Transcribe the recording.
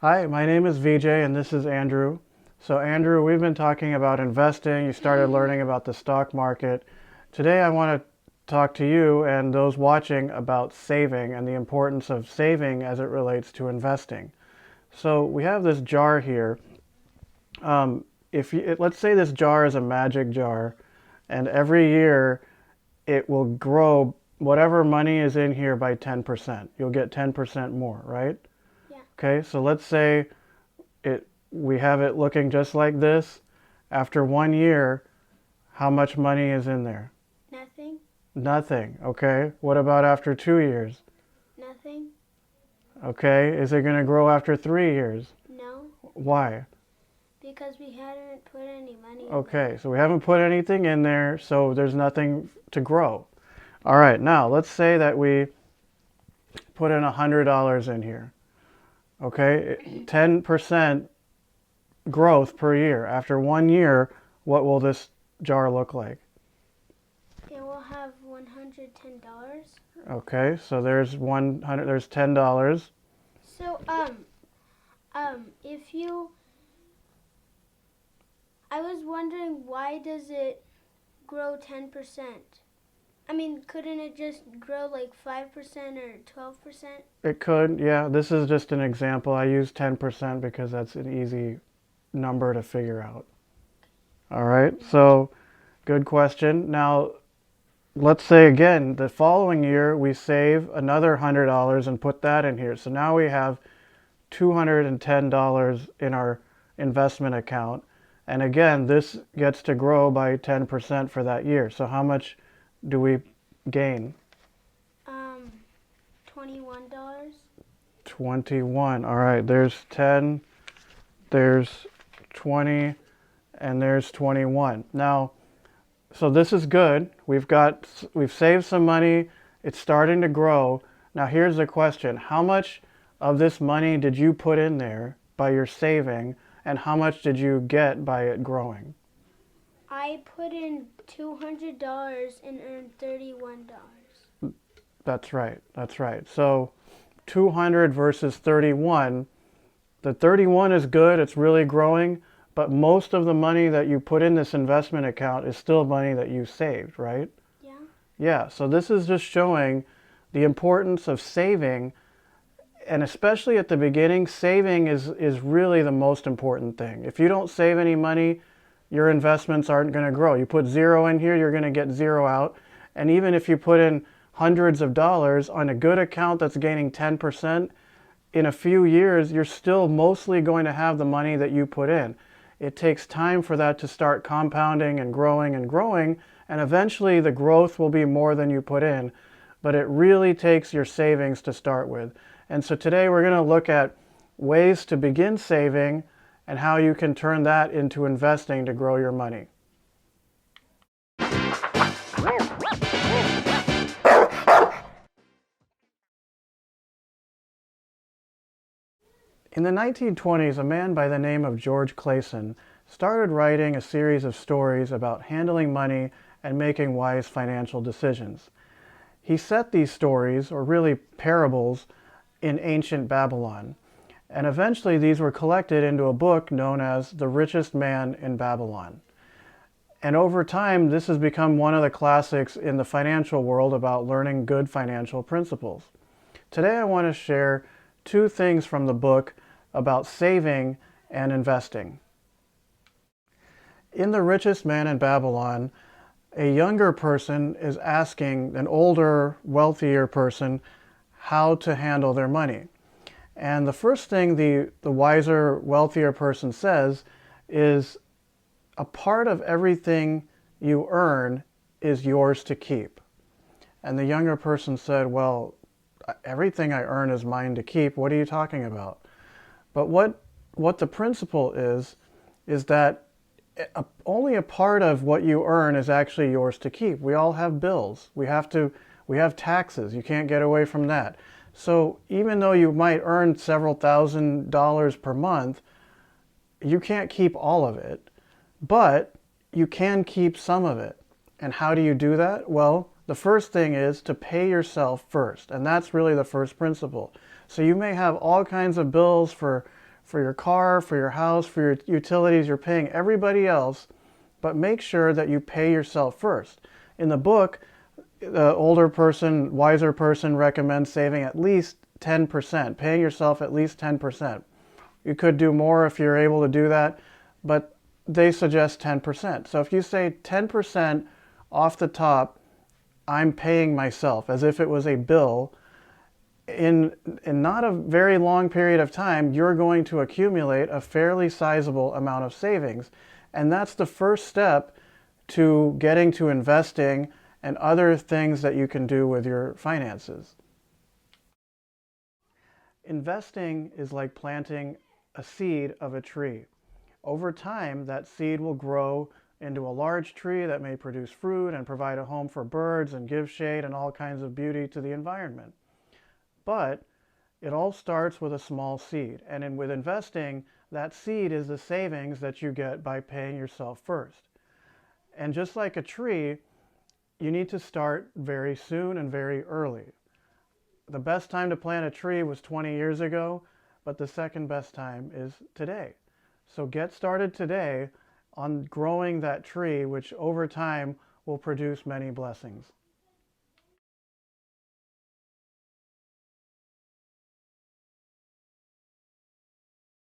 Hi, my name is VJ and this is Andrew. So Andrew, we've been talking about investing. You started learning about the stock market. Today I want to talk to you and those watching about saving and the importance of saving as it relates to investing. So we have this jar here. Let's say this jar is a magic jar, and every year it will grow whatever money is in here by 10%. You'll get 10% more, right? Yeah. Okay, so let's say we have it looking just like this. After 1 year, how much money is in there? Nothing. Nothing. Okay, what about after 2 years? Nothing. Okay, is it going to grow after 3 years? No. Why? Because we hadn't put any money in Okay, so we haven't put anything in there, so there's nothing to grow. All right, now let's say that we put in $100 in here. Okay, 10% growth per year. After 1 year, what will this jar look like? It will have $110. Okay, so there's $10. So, if you, I was wondering why does it grow 10%? I mean, couldn't it just grow like 5% or 12%? It could, yeah. This is just an example. I use 10% because that's an easy number to figure out. All right, so good question. Now, let's say again, the following year we save another $100 and put that in here. So now we have $210 in our investment account. And again, this gets to grow by 10% for that year. So how much do we gain? $21. 21. All right, there's 10, there's 20, and there's 21. Now, so this is good. We've saved some money. It's starting to grow. Now here's the question. How much of this money did you put in there by your saving, and how much did you get by it growing? I put in $200 and earned $31. That's right. That's right. So 200 versus 31. The 31 is good. It's really growing. But most of the money that you put in this investment account is still money that you saved, right? Yeah. Yeah. So this is just showing the importance of saving. And especially at the beginning, saving is really the most important thing. If you don't save any money, your investments aren't going to grow. You put zero in here, you're going to get zero out. And even if you put in hundreds of dollars on a good account that's gaining 10%, in a few years, you're still mostly going to have the money that you put in. It takes time for that to start compounding and growing, and eventually the growth will be more than you put in. But it really takes your savings to start with. And so today we're going to look at ways to begin saving and how you can turn that into investing to grow your money. In the 1920s, a man by the name of George Clason started writing a series of stories about handling money and making wise financial decisions. He set these stories, or really parables, in ancient Babylon. And eventually these were collected into a book known as The Richest Man in Babylon. And over time, this has become one of the classics in the financial world about learning good financial principles. Today I want to share two things from the book about saving and investing. In The Richest Man in Babylon, a younger person is asking an older, wealthier person how to handle their money. And the first thing the wiser, wealthier person says is, a part of everything you earn is yours to keep. And the younger person said, well, everything I earn is mine to keep. What are you talking about? But what the principle is that only a part of what you earn is actually yours to keep. We all have bills. We have taxes. You can't get away from that. So even though you might earn several $1,000s per month, you can't keep all of it, but you can keep some of it. And how do you do that? Well, the first thing is to pay yourself first, and that's really the first principle. So you may have all kinds of bills for for your car, for your house, for your utilities. You're paying everybody else, but make sure that you pay yourself first. In the book, the older person, wiser person recommends saving at least 10%, paying yourself at least 10%. You could do more if you're able to do that, but they suggest 10%. So if you say 10% off the top, I'm paying myself as if it was a bill, in not a very long period of time, you're going to accumulate a fairly sizable amount of savings. And that's the first step to getting to investing and other things that you can do with your finances. Investing is like planting a seed of a tree. Over time, that seed will grow into a large tree that may produce fruit and provide a home for birds and give shade and all kinds of beauty to the environment. But it all starts with a small seed. And with investing, that seed is the savings that you get by paying yourself first. And just like a tree, you need to start very soon and very early. The best time to plant a tree was 20 years ago, but the second best time is today. So get started today on growing that tree, which over time will produce many blessings.